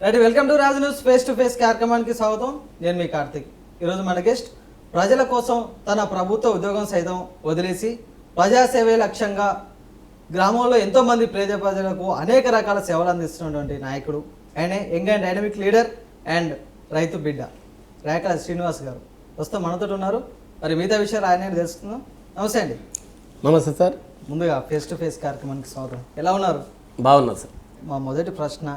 Right, welcome to Raj news face to face కార్యక్రమానికి స్వాగతం. నేను మీ కార్తిక్. ఈరోజు మన గెస్ట్ ప్రజల కోసం తన ప్రభుత్వ ఉద్యోగం సైతం వదిలేసి ప్రజాసేవే లక్ష్యంగా గ్రామంలో ఎంతోమంది పేద ప్రజలకు అనేక రకాల సేవలు అందిస్తున్నటువంటి నాయకుడు, ఆయనే young and dynamic leader and రైతు బిడ్డ రేఖల శ్రీనివాస్ గారు ప్రస్తుతం మనతో ఉన్నారు. మరి మిగతా విషయాలు ఆయన తెలుసుకుందాం. నమస్తే అండి. నమస్తే సార్. ముందుగా ఫేస్ టు ఫేస్ కార్యక్రమానికి స్వాగతం. ఎలా ఉన్నారు? బాగున్నా సార్. మా మొదటి ప్రశ్న,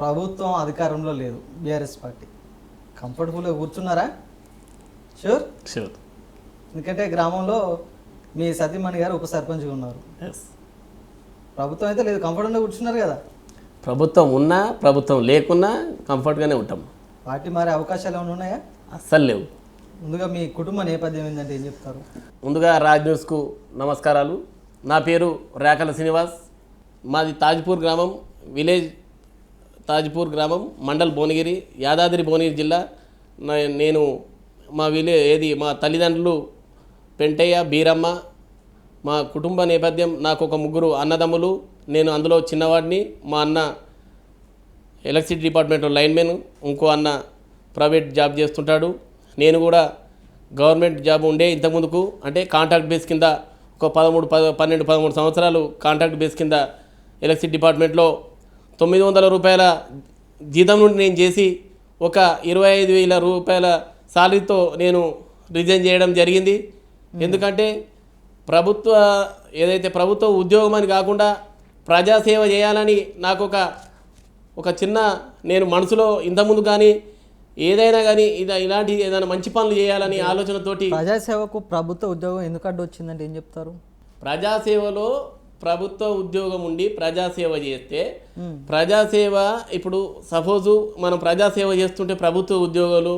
ప్రభుత్వం అధికారంలో లేదు, బీఆర్ఎస్ పార్టీ, కంఫర్టబుల్గా కూర్చున్నారా? షూర్. ఎందుకంటే గ్రామంలో మీ సతీమణి గారు ఉప సర్పంచ్గా ఉన్నారు. ప్రభుత్వం అయితే లేదు, కంఫర్టబుల్గా కూర్చున్నారు కదా. ప్రభుత్వం ఉన్నా ప్రభుత్వం లేకున్నా కంఫర్ట్గానే ఉంటాం. పార్టీ మారే అవకాశాలు ఏమైనా ఉన్నాయా? అస్సలు లేవు. ముందుగా మీ కుటుంబ నేపథ్యం ఏంటంటే ఏం చెప్తారు? ముందుగా రాజ్ న్యూస్కు నమస్కారాలు. నా పేరు రేఖల శ్రీనివాస్. మాది తాజ్పూర్ గ్రామం, విలేజ్ తాజ్పూర్ గ్రామం, మండల్ భువనగిరి, యాదాద్రి భువనగిరి జిల్లా. నేను మా తల్లిదండ్రులు పెంటయ్య, బీరమ్మ. మా కుటుంబ నేపథ్యం, నాకు ఒక ముగ్గురు అన్నదమ్ములు, నేను అందులో చిన్నవాడిని. మా అన్న ఎలక్ట్రిసిటీ డిపార్ట్మెంట్లో లైన్మెన్, ఇంకో అన్న ప్రైవేట్ జాబ్ చేస్తుంటాడు. నేను కూడా గవర్నమెంట్ జాబ్ ఉండే ఇంతకుముందుకు, అంటే కాంట్రాక్ట్ బేస్ కింద ఒక 13 సంవత్సరాలు కాంట్రాక్ట్ బేస్ కింద ఎలక్ట్రిసిటీ డిపార్ట్మెంట్లో 900 రూపాయల జీతం నుండి నేను చేసి ఒక 25,000 రూపాయల సాలరీతో నేను రిజైన్ చేయడం జరిగింది. ఎందుకంటే ప్రభుత్వ ఉద్యోగం అని కాకుండా ప్రజాసేవ చేయాలని నాకు ఒక చిన్న నేను మనసులో ఇంతకుముందు కానీ ఏదైనా కానీ ఇలాంటి ఏదైనా మంచి పనులు చేయాలని ఆలోచనతోటి. ప్రజాసేవకు ప్రభుత్వ ఉద్యోగం ఎందుకు అడ్డు వచ్చిందంటే ఏం చెప్తారు? ప్రజాసేవలో ప్రభుత్వ ఉద్యోగం ఉండి ప్రజాసేవ చేస్తే, ప్రజాసేవ ఇప్పుడు సపోజు మనం ప్రజాసేవ చేస్తుంటే ప్రభుత్వ ఉద్యోగాలు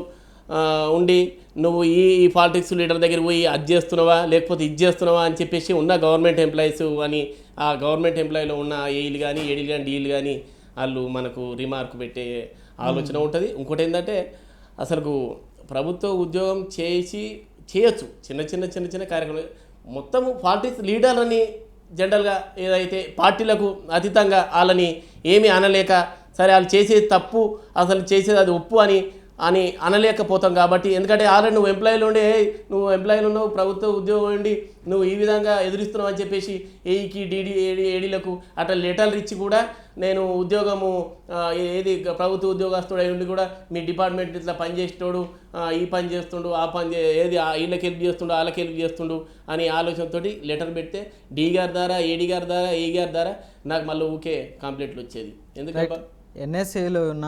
ఉండి నువ్వు ఈ పాలిటిక్స్ లీడర్ దగ్గర పోయి అది చేస్తున్నావా లేకపోతే ఇది చేస్తున్నావా అని చెప్పేసి ఉన్న గవర్నమెంట్ ఎంప్లాయీస్ అని, ఆ గవర్నమెంట్ ఎంప్లాయీలో ఉన్న ఏఈలు కానీ ఏడీలు కానీ డీలు కానీ వాళ్ళు మనకు రిమార్క్ పెట్టే ఆలోచన ఉంటుంది. ఇంకోటి ఏంటంటే అసలు ప్రభుత్వ ఉద్యోగం చేయొచ్చు, చిన్న కార్యక్రమాలు. మొత్తం పాలిటిక్స్ లీడర్లని జనరల్గా ఏదైతే పార్టీలకు అతీతంగా వాళ్ళని ఏమీ అనలేక, సరే వాళ్ళు చేసేది తప్పు, అసలు చేసేది అది ఒప్పు అని అనలేకపోతాం. కాబట్టి ఎందుకంటే ఆల్రెడీ నువ్వు ఎంప్లాయీలు ఉన్నావు, ప్రభుత్వ ఉద్యోగం ఉండి నువ్వు ఈ విధంగా ఎదురిస్తున్నావు అని చెప్పేసి ఏఈకి ఏడీలకు అట్లా లెటర్లు ఇచ్చి కూడా నేను ఉద్యోగము ప్రభుత్వ ఉద్యోగస్తుడు అయి ఉండి కూడా మీ డిపార్ట్మెంట్ ఇట్లా పని చేసేటోడు, ఈ పని చేస్తుండు, ఆ పని వీళ్ళకి హెల్ప్ చేస్తుండు, వాళ్ళకి హెల్ప్ చేస్తుండు అని ఆలోచనతోటి లెటర్ పెడితే డీ గారి ద్వారా, ఏడీ గారి ద్వారా, ఏ గారి ద్వారా నాకు మళ్ళీ ఊకే కంప్లైంట్లు వచ్చేది. ఎందుకంటే ఎన్ఎస్ఏలో ఉన్న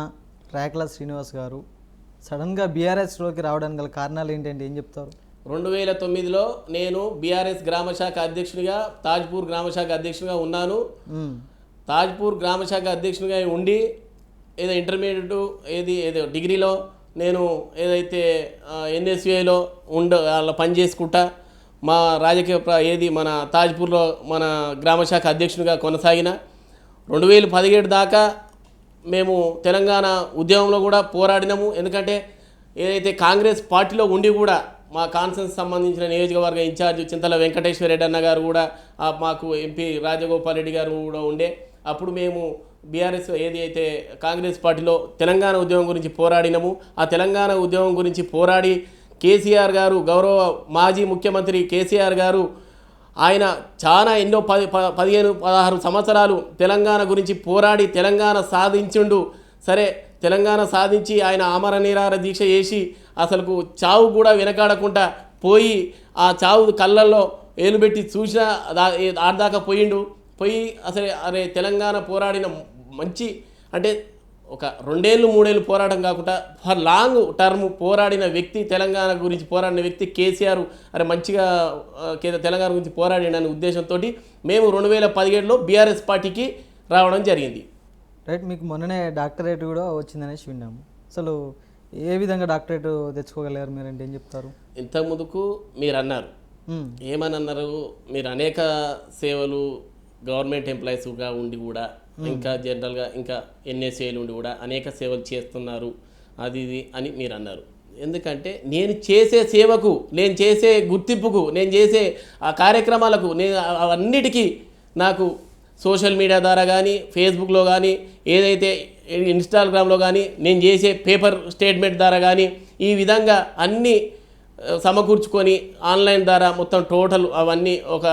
రేఖల శ్రీనివాస్ గారు సడన్గా బీఆర్ఎస్లోకి రావడానికి గల కారణాలు ఏంటంటే ఏం చెప్తారు? 2009లో నేను బీఆర్ఎస్ గ్రామశాఖ అధ్యక్షునిగా, తాజ్పూర్ గ్రామశాఖ అధ్యక్షునిగా ఉన్నాను. తాజ్పూర్ గ్రామశాఖ అధ్యక్షునిగా ఉండి ఇంటర్మీడియట్ ఏదో డిగ్రీలో నేను ఏదైతే ఎన్ఎస్యుఐలో అలా పని చేసుకుంటా మా రాజకీయ మన తాజ్పూర్లో మన గ్రామశాఖ అధ్యక్షునిగా కొనసాగిన. 2017 దాకా మేము తెలంగాణ ఉద్యమంలో కూడా పోరాడినాము. ఎందుకంటే ఏదైతే కాంగ్రెస్ పార్టీలో ఉండి కూడా మా కాన్సెన్స్ సంబంధించిన నియోజకవర్గ ఇన్ఛార్జ్ చింతల వెంకటేశ్వర రెడ్డి అన్న గారు కూడా, మాకు ఎంపీ రాజగోపాల్ రెడ్డి గారు కూడా ఉండే. అప్పుడు మేము బీఆర్ఎస్ ఏదైతే కాంగ్రెస్ పార్టీలో తెలంగాణ ఉద్యమం గురించి పోరాడినాము. ఆ తెలంగాణ ఉద్యమం గురించి పోరాడి కేసీఆర్ గారు, గౌరవ మాజీ ముఖ్యమంత్రి కేసీఆర్ గారు, ఆయన చాలా ఎన్నో 15-16 సంవత్సరాలు తెలంగాణ గురించి పోరాడి తెలంగాణ సాధించిండు. సరే, తెలంగాణ సాధించి ఆయన ఆమర నిరాహార దీక్ష చేసి అసలుకు చావు కూడా వెనకాడకుండా పోయి ఆ చావు కళ్ళల్లో ఏలుబెట్టి చూసినా ఆడదాకా పోయి అసలు తెలంగాణ పోరాడిన మంచి, అంటే ఒక 2-3 ఏళ్ళు పోరాటం కాకుండా ఫర్ లాంగ్ టర్మ్ పోరాడిన వ్యక్తి, తెలంగాణ గురించి పోరాడిన వ్యక్తి కేసీఆర్. మంచిగా తెలంగాణ గురించి పోరాడిన ఉద్దేశంతో మేము 2017లో బీఆర్ఎస్ పార్టీకి రావడం జరిగింది. రైట్, మీకు మొన్ననే డాక్టరేట్ కూడా వచ్చిందనేసి విన్నాము. అసలు ఏ విధంగా డాక్టరేట్ తెచ్చుకోగలిగారు మీరంటే ఏం చెప్తారు? ఇంతకుముందుకు మీరు అన్నారు, ఏమని అన్నారు, మీరు అనేక సేవలు గవర్నమెంట్ ఎంప్లాయీస్గా ఉండి కూడా ఇంకా జనరల్గా ఇంకా ఎన్ఎస్ఏలు ఉండి కూడా అనేక సేవలు చేస్తున్నారు అది ఇది అని మీరు అన్నారు. ఎందుకంటే నేను చేసే సేవకు, నేను చేసే గుర్తింపుకు, నేను చేసే ఆ కార్యక్రమాలకు, నేను అన్నిటికీ నాకు సోషల్ మీడియా ద్వారా కానీ ఫేస్బుక్లో కానీ ఏదైతే ఇన్స్టాగ్రామ్లో కానీ నేను చేసే పేపర్ స్టేట్మెంట్ ద్వారా కానీ ఈ విధంగా అన్నీ సమకూర్చుకొని ఆన్లైన్ ద్వారా మొత్తం టోటల్ అవన్నీ ఒక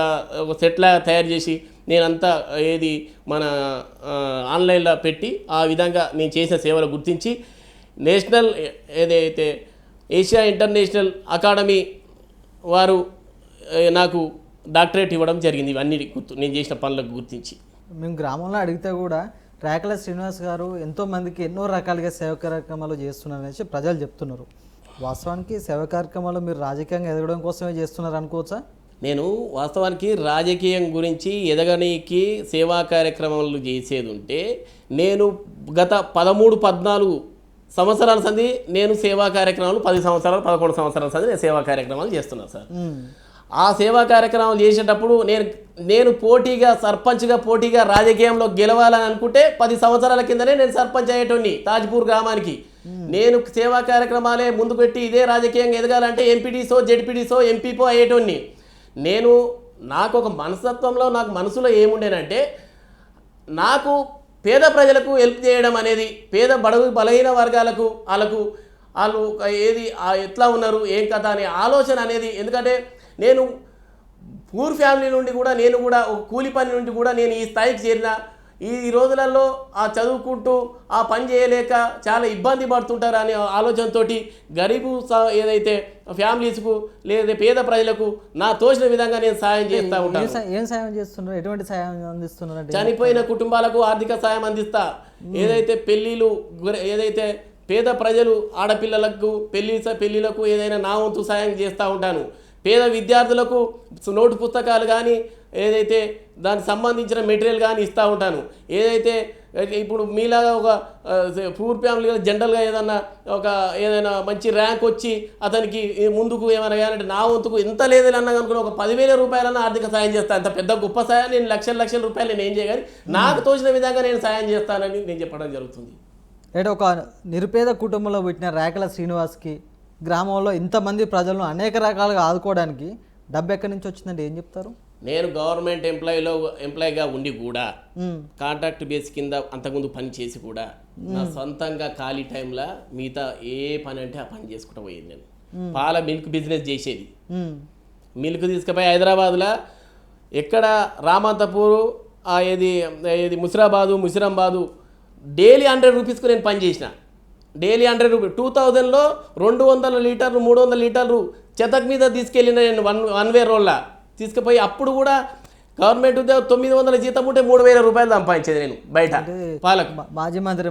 సెట్లా తయారు చేసి నేనంతా ఏది మన ఆన్లైన్లో పెట్టి ఆ విధంగా నేను చేసిన సేవలు గుర్తించి నేషనల్ ఏదైతే ఏషియా ఇంటర్నేషనల్ అకాడమీ వారు నాకు డాక్టరేట్ ఇవ్వడం జరిగింది. ఇవన్నీ నేను చేసిన పనులకు గుర్తించి. మేము గ్రామంలో అడిగితే కూడా రేకల శ్రీనివాస్ గారు ఎంతోమందికి ఎన్నో రకాలుగా సేవా కార్యక్రమాలు చేస్తున్నారనేసి ప్రజలు చెప్తున్నారు. వాస్తవానికి సేవా కార్యక్రమాలు మీరు రాజకీయంగా ఎదగడం కోసమే చేస్తున్నారు అనుకోవచ్చా? నేను వాస్తవానికి రాజకీయం గురించి ఎదగనీకి సేవా కార్యక్రమాలు చేసేది ఉంటే నేను గత 13-14 సంవత్సరాల సంది నేను సేవా కార్యక్రమాలు 10 సంవత్సరాలు 11 సంవత్సరాల సంది నేను సేవా కార్యక్రమాలు చేస్తున్నాను సార్. ఆ సేవా కార్యక్రమాలు చేసేటప్పుడు నేను సర్పంచ్గా పోటీగా రాజకీయంలో గెలవాలని అనుకుంటే 10 సంవత్సరాల కిందనే నేను సర్పంచ్ అయ్యేటోని తాజ్పూర్ గ్రామానికి. నేను సేవా కార్యక్రమాలే ముందు పెట్టి ఇదే రాజకీయంగా ఎదగాలంటే ఎంపీటీసో జెడ్పీటీసో ఎంపీపో అయ్యేటోని. నాకు ఒక మనస్తత్వంలో నాకు మనసులో ఏముండేనంటే నాకు పేద ప్రజలకు హెల్ప్ చేయడం అనేది, పేద బడుగు బలహీన వర్గాలకు వాళ్ళు ఏది ఎట్లా ఉన్నారు ఏం కథ అనే ఆలోచన అనేది. ఎందుకంటే నేను పూర్ ఫ్యామిలీ నుండి కూడా నేను కూడా ఒక కూలి పని నుండి కూడా నేను ఈ స్థాయికి చేరిన. ఈ రోజులలో ఆ చదువుకుంటూ ఆ పని చేయలేక చాలా ఇబ్బంది పడుతుంటారు అనే ఆలోచనతో గరీబు ఏదైతే ఫ్యామిలీస్కు లేదా పేద ప్రజలకు నా తోచిన విధంగా నేను సాయం చేస్తూ ఉంటాను. ఏం సాయం చేస్తున్నారు? ఎటువంటి సాయం అందిస్తున్నారు? చనిపోయిన కుటుంబాలకు ఆర్థిక సాయం అందిస్తా. ఏదైతే పెళ్ళిళ్ళు ఏదైతే పేద ప్రజలు ఆడపిల్లలకు పెళ్ళిళ్ళకు ఏదైనా నా వంతు సాయం చేస్తూ ఉంటాను. పేద విద్యార్థులకు నోటు పుస్తకాలు కానీ ఏదైతే దానికి సంబంధించిన మెటీరియల్ కానీ ఇస్తూ ఉంటాను. ఏదైతే ఇప్పుడు మీలాగా ఒక పూర్ ఫ్యామిలీ జనరల్గా ఏదైనా మంచి ర్యాంక్ వచ్చి అతనికి ముందుకు ఏమైనా కానీ నా వంతుకు ఎంత లేదన్నా అనుకుని ఒక 10,000 రూపాయలన్నా ఆర్థిక సాయం చేస్తాను. అంత పెద్ద గొప్ప సాయం నేను లక్షల రూపాయలు నేను ఏం చేయగాని నాకు తోచిన విధంగా నేను సాయం చేస్తానని నేను చెప్పడం జరుగుతుంది. అంటే ఒక నిరుపేద కుటుంబంలో పుట్టిన రేకల శ్రీనివాస్కి గ్రామంలో ఇంతమంది ప్రజలను అనేక రకాలుగా ఆదుకోవడానికి డబ్బు ఎక్కడి నుంచి వచ్చిందంటే ఏం చెప్తారు? నేను గవర్నమెంట్ ఎంప్లాయీగా ఉండి కూడా కాంట్రాక్ట్ బేస్ కింద అంతకుముందు పని చేసి కూడా నా సొంతంగా ఖాళీ టైంలో మిగతా ఏ పని అంటే ఆ పని చేసుకుంటూ పోయేది. నేను పాల మిల్క్ బిజినెస్ చేసేది. మిల్క్ తీసుకుపోయి హైదరాబాద్లో ఎక్కడ రామంతపూరు ఏది ముసిరాబాదు డైలీ 100 రూపీస్కు నేను పని చేసిన. డైలీ 100 రూపీస్ 2000లో 200 లీటర్లు 300 లీటర్లు చెతక్ మీద తీసుకెళ్ళిన నేను వన్ వే రోల్లా తీసుకుపోయి. అప్పుడు కూడా గవర్నమెంట్ ఉద్యోగం 900 జీతం ఉంటే 3,000 రూపాయలు సంపాదించేది నేను బయట పాలకు. మాజీ మంత్రి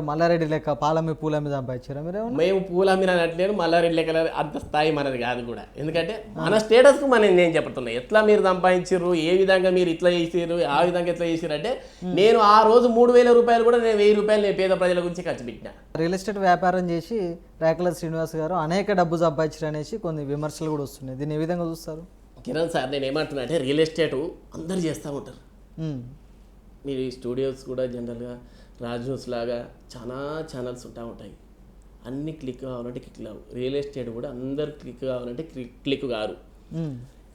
మల్లారెడ్డి లెక్క పూల మీద సంపాదించారా మీరు? మేము పూల మీద అనట్లేదు, మల్లారెడ్డి లెక్క అంత స్థాయి మనది కాదు కూడా. ఎందుకంటే మన స్టేటస్కు నేను చెప్తున్నా ఎట్లా మీరు సంపాదించారు, ఏ విధంగా మీరు ఇట్లా చేసారు, ఆ విధంగా ఎట్లా చేసారు అంటే నేను ఆ రోజు 3,000 రూపాయలు కూడా నేను 1,000 రూపాయలు నేను పేద ప్రజల గురించి ఖర్చు పెట్టిన. రియల్ ఎస్టేట్ వ్యాపారం చేసి రేకల శ్రీనివాస్ గారు అనేక డబ్బు సంపాదించారు అనేసి కొన్ని విమర్శలు కూడా వస్తున్నాయి. దీన్ని ఏ విధంగా చూస్తారు? కిరణ్ సార్, నేను ఏమంటున్నా అంటే రియల్ ఎస్టేట్ అందరు చేస్తూ ఉంటారు. మీరు ఈ స్టూడియోస్ కూడా జనరల్గా రాజ్ న్యూస్ లాగా చాలా ఛానల్స్ ఉంటాయి. అన్ని క్లిక్ కావాలంటే క్లిక్ కావు. రియల్ ఎస్టేట్ కూడా అందరు క్లిక్ కావాలంటే క్లిక్ కారు.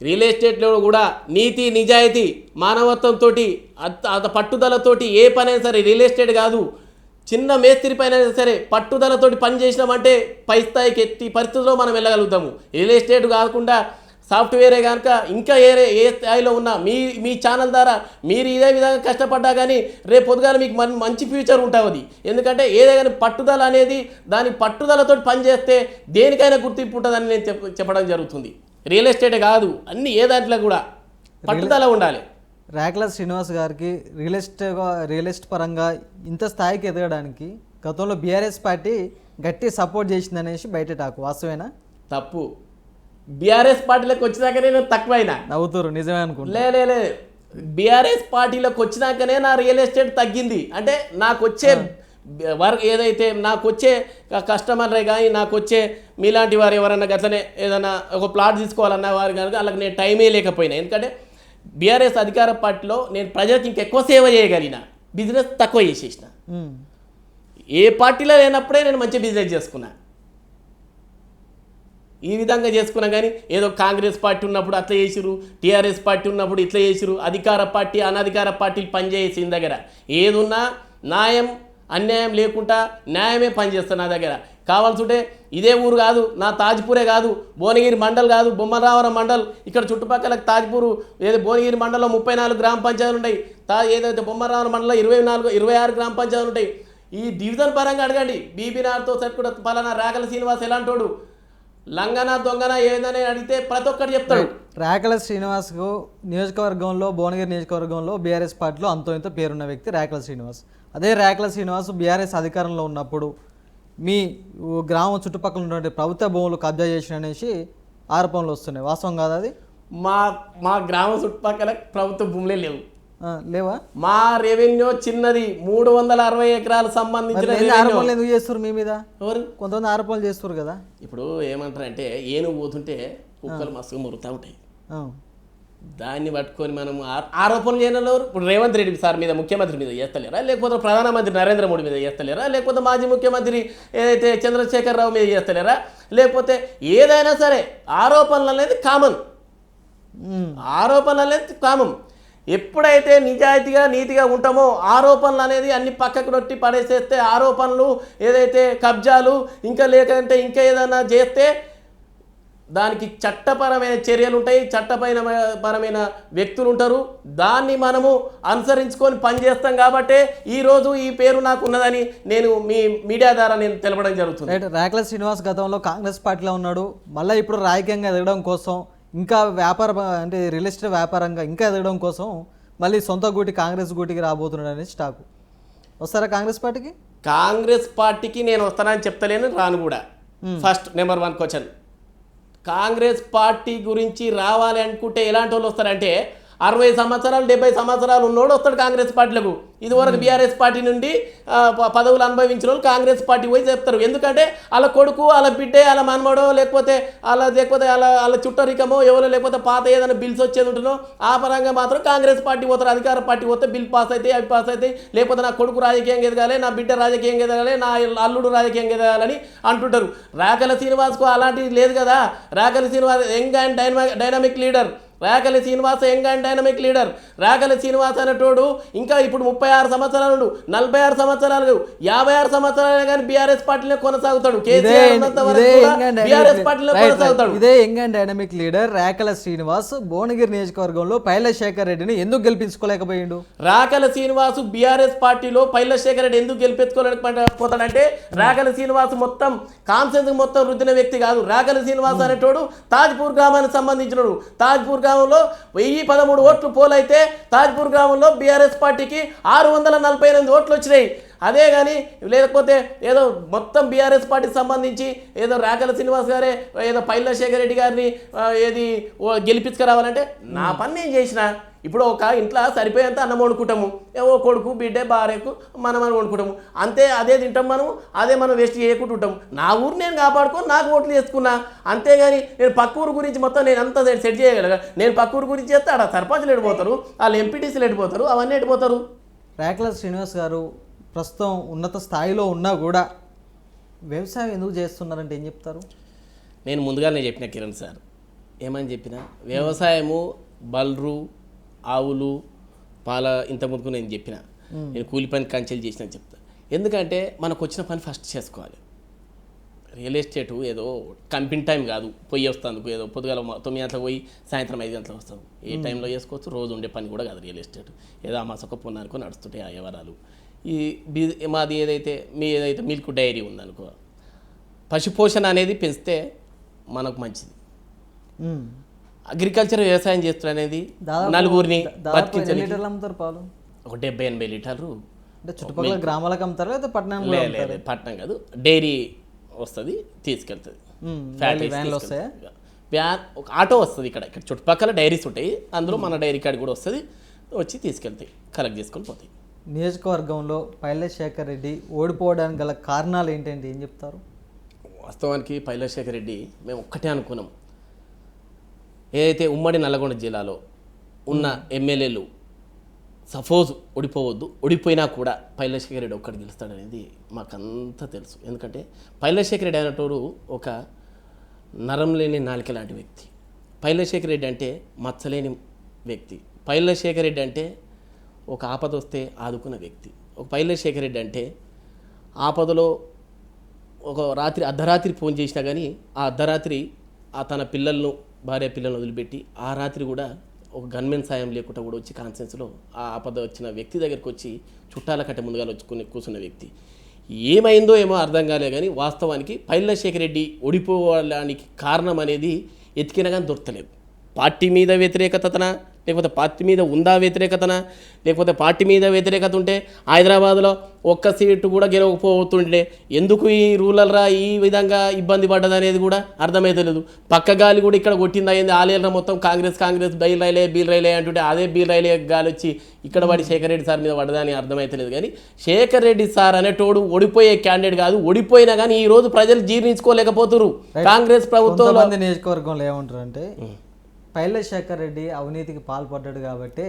రియల్ ఎస్టేట్లో కూడా నీతి నిజాయితీ మానవత్వంతో అంత పట్టుదలతోటి ఏ పనైనా సరే, రియల్ ఎస్టేట్ కాదు చిన్న మేస్త్రి పైన సరే పట్టుదలతోటి పని చేసినామంటే పై స్థాయికి ఎత్తి పరిస్థితుల్లో మనం వెళ్ళగలుగుతాము. రియల్ ఎస్టేట్ కాకుండా సాఫ్ట్వేరే కనుక ఇంకా ఏ స్థాయిలో ఉన్నా మీ ఛానల్ ద్వారా మీరు ఇదే విధంగా కష్టపడ్డా కానీ రేపు పొద్దుగాల మీకు మంచి ఫ్యూచర్ ఉంటుంది. ఎందుకంటే ఏదైనా పట్టుదల అనేది దాని పట్టుదలతో పనిచేస్తే దేనికైనా గుర్తింపు ఉంటుందని నేను చెప్పడం జరుగుతుంది. రియల్ ఎస్టేటే కాదు, అన్ని ఏ దాంట్లో కూడా పట్టుదల ఉండాలి. రేకల శ్రీనివాస్ గారికి రియల్ ఎస్టేట్ పరంగా ఇంత స్థాయికి ఎదగడానికి గతంలో బీఆర్ఎస్ పార్టీ గట్టి సపోర్ట్ చేసిందనేసి బయట టాకు, వాస్తవేనా? తప్పు. బీఆర్ఎస్ పార్టీలోకి వచ్చినాక నేను తక్కువైనా నవ్వుతారు, నిజమే అనుకుంటా. లే బీఆర్ఎస్ పార్టీలోకి వచ్చినాకనే నా రియల్ ఎస్టేట్ తగ్గింది. అంటే నాకు వచ్చే వర్క్ ఏదైతే నాకు వచ్చే కస్టమర్లే కానీ నాకు వచ్చే మీలాంటి వారు ఎవరన్నా గట్లనే ఏదైనా ఒక ప్లాట్ తీసుకోవాలన్న వారు కనుక వాళ్ళకి నేను టైమే లేకపోయినా. ఎందుకంటే బీఆర్ఎస్ అధికార పార్టీలో నేను ప్రజలకు ఇంకెక్కువ సేవ చేయగలిగిన, బిజినెస్ తక్కువ చేసేసిన. ఏ పార్టీలో లేనప్పుడే నేను మంచి బిజినెస్ చేసుకున్నా. ఈ విధంగా చేసుకున్నా కానీ ఏదో కాంగ్రెస్ పార్టీ ఉన్నప్పుడు అట్లా చేసిరు, టీఆర్ఎస్ పార్టీ ఉన్నప్పుడు ఇట్లా చేసిరు, అధికార పార్టీ అనధికార పార్టీలు పనిచేసి దగ్గర ఏదున్నా న్యాయం అన్యాయం లేకుండా న్యాయమే పనిచేస్తుంది నా దగ్గర. కావాల్సింటే ఇదే ఊరు కాదు, నా తాజ్పూరే కాదు, భువనగిరి మండల్ కాదు, బొమ్మరావరం మండల్, ఇక్కడ చుట్టుపక్కల తాజ్పూరు ఏదో భువనగిరి మండలంలో 34 గ్రామ పంచాయతీలు ఉంటాయి, ఏదైతే బొమ్మరావరం మండలంలో 26 గ్రామ పంచాయతీలు ఉంటాయి. ఈ డివిజన్ పరంగా అడగండి, బీబీనార్తో సెట్ కూడా పలానా రాకల శ్రీనివాస్ ఎలాంటోడు, లంగన దొంగన ఏదైనా అడిగితే ప్రతి ఒక్కటి చెప్తాడు. రాకల శ్రీనివాస్కు నియోజకవర్గంలో, భువనగిరి నియోజకవర్గంలో బీఆర్ఎస్ పార్టీలో అంతో ఇంతో పేరున్న వ్యక్తి రాకల శ్రీనివాస్. అదే రాకల శ్రీనివాస్ బీఆర్ఎస్ అధికారంలో ఉన్నప్పుడు మీ గ్రామం చుట్టుపక్కల ఉన్నటువంటి ప్రభుత్వ భూములు కబ్జా చేసిన అనేసి ఆరోపణలు వస్తున్నాయి, వాస్తవం కాదు అది? మా గ్రామం చుట్టుపక్కల ప్రభుత్వ భూములే లేవు. లేవా? మా రెవెన్యూ చిన్నది, 360 ఎకరాలు సంబంధించిన ఆరోపణలు ఎందుకు చేస్తారు మీ మీద? ఎవరు కొంతమంది ఆరోపణలు చేస్తారు కదా. ఇప్పుడు ఏమంటారంటే ఏనుగు పోతుంటే కుక్కలు మస్తుగా మురుగుతూ ఉంటాయి, దాన్ని పట్టుకొని మనం ఆరోపణలు చేయడంలో ఇప్పుడు రేవంత్ రెడ్డి సార్ మీద, ముఖ్యమంత్రి మీద చేస్తలేరా, లేకపోతే ప్రధానమంత్రి నరేంద్ర మోడీ మీద చేస్తలేరా, లేకపోతే మాజీ ముఖ్యమంత్రి ఏదైతే చంద్రశేఖర్ రావు మీద చేస్తలేరా, లేకపోతే ఏదైనా సరే ఆరోపణలు అనేది కామన్. ఆరోపణలు అనేది కామన్. ఎప్పుడైతే నిజాయితీగా నీతిగా ఉంటామో ఆరోపణలు అనేది అన్ని పక్కకు నొట్టి పడేసేస్తే, ఆరోపణలు ఏదైతే కబ్జాలు ఇంకా లేకంటే ఇంకా ఏదైనా చేస్తే దానికి చట్టపరమైన చర్యలు ఉంటాయి, చట్టపరమైన వ్యక్తులు ఉంటారు, దాన్ని మనము అనుసరించుకొని పనిచేస్తాం. కాబట్టి ఈరోజు ఈ పేరు నాకు ఉన్నదని నేను మీ మీడియా ద్వారా నేను తెలపడం జరుగుతుంది. రాకల శ్రీనివాస్ గతంలో కాంగ్రెస్ పార్టీలో ఉన్నాడు, మళ్ళీ ఇప్పుడు రాజకీయంగా ఎదగడం కోసం, ఇంకా వ్యాపార అంటే రియల్ ఎస్టేట్ వ్యాపారంగా ఇంకా ఎదగడం కోసం మళ్ళీ సొంత గూటి కాంగ్రెస్ గూటికి రాబోతున్నాడు అనేది స్టాకు. వస్తారా కాంగ్రెస్ పార్టీకి? కాంగ్రెస్ పార్టీకి నేను వస్తానని చెప్తలేను, రాను కూడా. First number 1 question, Congress party గురించి రావాలి అనుకుంటే ఎలాంటి వాళ్ళు వస్తారంటే 60 సంవత్సరాలు 70 సంవత్సరాలు ఉన్నోడు వస్తాడు కాంగ్రెస్ పార్టీలకు. ఇదివరకు బీఆర్ఎస్ పార్టీ నుండి పదవులు అనుభవించిన వాళ్ళు కాంగ్రెస్ పార్టీ పోయి చెప్తారు. ఎందుకంటే వాళ్ళ కొడుకు, వాళ్ళ బిడ్డే, వాళ్ళ మనమడో, లేకపోతే వాళ్ళ చుట్టరికమో ఎవరో, లేకపోతే పాత ఏదైనా బిల్స్ వచ్చేది ఉంటుందో ఆ పరంగా మాత్రం కాంగ్రెస్ పార్టీ పోతారు. అధికార పార్టీ పోతే బిల్ పాస్ అవుతాయి, అవి పాస్ అవుతాయి, లేకపోతే నా కొడుకు రాజకీయంగా ఎదగాలి, నా బిడ్డ రాజకీయంగా ఎదగాలి, నా అల్లుడు రాజకీయంగా ఎదగాలని అంటుంటారు. రాకల శ్రీనివాస్కు అలాంటిది లేదు కదా. Rakala Srinivas young and dynamic leader. Rakala Srinivasa young and dynamic leader. Rakala Srinivasa అనేటోడు ఇంకా ఇప్పుడు 36 సంవత్సరాలు, 46 సంవత్సరాలు, 56 సంవత్సరాలు కానీ బీఆర్ఎస్ పార్టీలో కొనసాగుతాడు. బీఆర్ఎస్ పార్టీలో కొనసాగుతాడు. ఇదే young and dynamic leader Rakala Srinivas Bhuvanagiri నియోజకవర్గంలో పైలశేఖర్ రెడ్డిని ఎందుకు గెలిపించుకోలేకపోయిండు? రాకల శ్రీనివాస్ బీఆర్ఎస్ పార్టీలో పైలశేఖర్ రెడ్డి ఎందుకు గెలిపించుకోలేకపోతాడంటే రాకల శ్రీనివాస్ మొత్తం కాన్సెన్స్ మొత్తం రుద్దిన వ్యక్తి కాదు. రాకల శ్రీనివాస్ అనేటోడు తాజ్పూర్ గ్రామానికి సంబంధించినడు. తాజ్పూర్ గ్రామంలో 1013 ఓట్లు పోలైతే తాజ్పూర్ గ్రామంలో బీఆర్ఎస్ పార్టీకి 648 ఓట్లు వచ్చినాయి. అదే కానీ లేకపోతే ఏదో మొత్తం బీఆర్ఎస్ పార్టీకి సంబంధించి ఏదో రాకల శ్రీనివాస్ గారే ఏదో పైలశేఖర్ రెడ్డి గారిని ఏది గెలిపించుకురావాలంటే నా పని నేను చేసిన. ఇప్పుడు ఒక ఇంట్లో సరిపోయేంత అన్నం వండుకుంటాము, ఏవో కొడుకు బిడ్డే భార్యకు మనం వండుకుంటాము అంతే. అదే తింటాం మనము, అదే మనం వేస్ట్ చేయకుండా ఉంటాము. నా ఊరు నేను కాపాడుకొని నాకు ఓట్లు చేసుకున్నా, అంతేగాని నేను పక్క ఊరు గురించి మొత్తం నేను అంతా సెట్ చేయగలగా. నేను పక్క ఊరు గురించి చేస్తే ఆడ సర్పంచ్లు ఎడిపోతారు, వాళ్ళు ఎంపీటీసీలు ఎడిపోతారు, అవన్నీ ఎడిపోతారు. రాకల శ్రీనివాస్ గారు ప్రస్తుతం ఉన్నత స్థాయిలో ఉన్నా కూడా వ్యవసాయం ఎందుకు చేస్తున్నారంటే ఏం చెప్తారు? నేను ముందుగానే చెప్పిన కిరణ్ సార్, ఏమని చెప్పిన వ్యవసాయము బల్రు ఆవులు పాల ఇంత ముందుకు నేను చెప్పిన, నేను కూలి పని కంచెలు చేసిన చెప్తా. ఎందుకంటే మనకు వచ్చిన పని ఫస్ట్ చేసుకోవాలి. రియల్ ఎస్టేట్ ఏదో కంపెనీ టైం కాదు, పోయి వస్తాను ఏదో పొద్దుగాల 9 గంటలకు పోయి సాయంత్రం 5 గంటలకు వస్తాం. ఏ టైంలో చేసుకోవచ్చు, రోజు ఉండే పని కూడా కాదు రియల్ ఎస్టేట్. ఏదో ఆ మాసొక్క పొన్నానుకో నడుస్తుంటాయి ఆ వ్యవహారాలు. మాది ఏదైతే మిల్క్ డైరీ ఉందనుకో, పశుపోషణ అనేది పెంచితే మనకు మంచిది. అగ్రికల్చర్ వ్యవసాయం చేస్తున్న అనేది నలుగురిని పాలు ఒక 70-80 లీటర్లు చుట్టుపక్కల గ్రామాలకు అమ్ముతారు, లేదా పట్టణం? పట్టణం కాదు, డైరీ వస్తుంది తీసుకెళ్తుంది. వ్యాన్ ఒక ఆటో వస్తుంది, ఇక్కడ చుట్టుపక్కల డైరీస్ ఉంటాయి, అందులో మన డైరీ కార్డు కూడా వస్తుంది, వచ్చి తీసుకెళ్తాయి, కలెక్ట్ చేసుకొని పోతాయి. నియోజకవర్గంలో పైలశేఖర్ రెడ్డి ఓడిపోవడానికి గల కారణాలు ఏంటంటే ఏం చెప్తారు? వాస్తవానికి పైలశేఖర్ రెడ్డి మేము ఒక్కటే అనుకున్నాం, ఏదైతే ఉమ్మడి నల్లగొండ జిల్లాలో ఉన్న ఎమ్మెల్యేలు సపోజ్ ఓడిపోవద్దు, ఓడిపోయినా కూడా పైలశేఖర్ రెడ్డి ఒక్కటి గెలుస్తాడనేది మాకంతా తెలుసు. ఎందుకంటే పైలశేఖర్ రెడ్డి అనేటోడు ఒక నరం లేని నాలుక లాంటి వ్యక్తి. పైలశేఖర్ రెడ్డి అంటే మచ్చలేని వ్యక్తి. పైలశేఖర్ రెడ్డి అంటే ఒక ఆపద వస్తే ఆదుకున్న వ్యక్తి. ఒక పైలశేఖర్ రెడ్డి అంటే ఆపదలో ఒక రాత్రి అర్ధరాత్రి ఫోన్ చేసినా కానీ ఆ అర్ధరాత్రి తన పిల్లలను భార్య పిల్లలను వదిలిపెట్టి ఆ రాత్రి కూడా ఒక గన్మెన్ సాయం లేకుండా కూడా వచ్చి కాన్ఫరెన్స్లో ఆ ఆపద వచ్చిన వ్యక్తి దగ్గరికి వచ్చి చుట్టాల కంటే ముందుగా వచ్చుకుని కూర్చున్న వ్యక్తి. ఏమైందో ఏమో అర్థం కాలే కానీ వాస్తవానికి పైలశేఖర్ రెడ్డి ఓడిపోవడానికి కారణం అనేది ఎతికినా కానీ దొరకలేదు. పార్టీ మీద వ్యతిరేకతనా, లేకపోతే పార్టీ మీద ఉందా వ్యతిరేకతనా, లేకపోతే పార్టీ మీద వ్యతిరేకత ఉంటే హైదరాబాద్లో ఒక్క సీటు కూడా గెలవకపోతుండే ఎందుకు ఈ రూరల్రా ఈ విధంగా ఇబ్బంది పడ్డది అనేది కూడా అర్థమైతలేదు. పక్క గాలి కూడా ఇక్కడ కొట్టింది అయింది. ఆలేళ్ళ మొత్తం కాంగ్రెస్ బీల్ రైలే అంటుంటే అదే బీల్ రైలే గాలి వచ్చి ఇక్కడ పడి శేఖర్ రెడ్డి సార్ మీద పడ్డదని అర్థమైతలేదు. కానీ శేఖర్ రెడ్డి సార్ అనేటోడు ఓడిపోయే క్యాండిడేట్ కాదు. ఓడిపోయినా కానీ ఈ రోజు ప్రజలు జీర్ణించుకోలేకపోతున్నారు. కాంగ్రెస్ ప్రభుత్వంలో నియోజకవర్గంలో ఏమంటారు అంటే పైలశేఖర్ రెడ్డి అవినీతికి పాల్పడ్డాడు కాబట్టి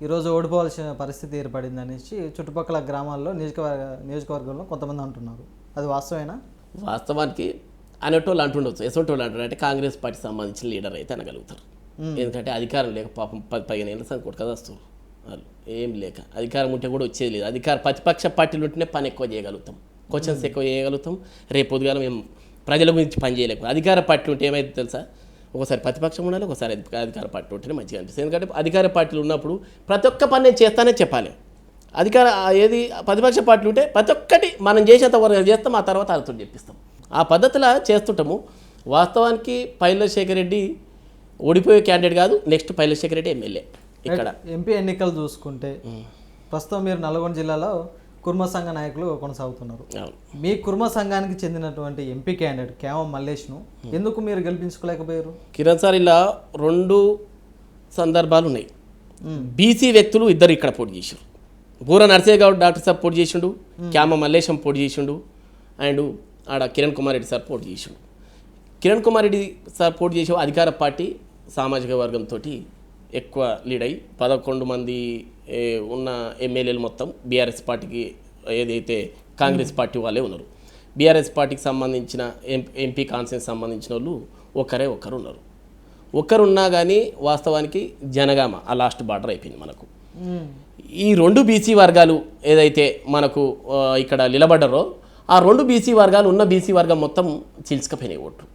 ఈరోజు ఓడిపోవాల్సిన పరిస్థితి ఏర్పడింది అనేసి చుట్టుపక్కల గ్రామాల్లో నియోజకవర్గంలో కొంతమంది అంటున్నారు. అది వాస్తవేనా? వాస్తవానికి అనేటోళ్ళు అంటుండొచ్చు, ఎసోటోళ్ళు అంటారు. అంటే కాంగ్రెస్ పార్టీ సంబంధించిన లీడర్ అయితే అనగలుగుతారు. ఎందుకంటే అధికారం లేక పాపం 10-15 ఏళ్ళ సంగతి కొట్టుకదస్తారు వాళ్ళు. ఏం లేక అధికారం ఉంటే కూడా వచ్చేది లేదు. ప్రతిపక్ష పార్టీలు ఉంటేనే పని ఎక్కువ చేయగలుగుతాం, క్వశ్చన్స్ ఎక్కువ చేయగలుగుతాం. రేపు పొద్దుగాల మేము ప్రజల గురించి పని చేయలేకపోతే అధికార పార్టీ ఉంటే ఏమైతే తెలుసా, ఒకసారి ప్రతిపక్షం ఉండాలి, ఒకసారి అధికార పార్టీ ఉంటేనే మంచిగా అనిపిస్తుంది. ఎందుకంటే అధికార పార్టీలు ఉన్నప్పుడు ప్రతి ఒక్క పని నేను చేస్తానే చెప్పాలి. ప్రతిపక్ష పార్టీలు ఉంటే ప్రతి ఒక్కటి మనం చేసేంత వరకు చేస్తాం, ఆ తర్వాత వాళ్ళతో చెప్పిస్తాం. ఆ పద్ధతిలో చేస్తుంటాము. వాస్తవానికి పైలశేఖర్ రెడ్డి ఓడిపోయే క్యాండిడేట్ కాదు. Next Paila Shekar Reddy MLA. ఇక్కడ ఎంపీ ఎన్నికలు చూసుకుంటే ప్రస్తుతం మీరు నల్గొండ జిల్లాలో కుర్మ సంఘ నాయకులు కొనసాగుతున్నారు. మీ కుర్మ సంఘానికి చెందినటువంటి ఎంపీ క్యాండిడేట్ కేవం మల్లేష్ను ఎందుకు మీరు గెలిపించుకోలేకపోయారు? కిరణ్ సార్, ఇలా 2 సందర్భాలు ఉన్నాయి. బీసీ వ్యక్తులు ఇద్దరు ఇక్కడ పోటీ చేశారు. బూర నర్సయ్య గౌడ్ డాక్టర్ సార్ పోటీ చేసిండు, క్యామ మల్లేశం పోటీ చేసిండు, అండ్ ఆడ కిరణ్ కుమార్ రెడ్డి సార్ పోటీ చేసిండు. కిరణ్ కుమార్ రెడ్డి సార్ పోటీ చేసే అధికార పార్టీ సామాజిక వర్గంతో ఎక్కువ లీడ్ అయ్యి 11 మంది ఉన్న ఎమ్మెల్యేలు మొత్తం బీఆర్ఎస్ పార్టీకి ఏదైతే కాంగ్రెస్ పార్టీ వాళ్ళే ఉన్నారు. బీఆర్ఎస్ పార్టీకి సంబంధించిన ఎంపీ కాన్సెన్స్ సంబంధించిన వాళ్ళు ఒకరు ఉన్నారు. ఒక్కరున్నా కానీ వాస్తవానికి జనగామ ఆ లాస్ట్ బార్డర్ అయిపోయింది మనకు. ఈ 2 బీసీ వర్గాలు ఏదైతే మనకు ఇక్కడ నిలబడ్డారో ఆ 2 బీసీ వర్గాలు ఉన్న బీసీ వర్గం మొత్తం చీల్చుకపోయినాయి ఓట్లు.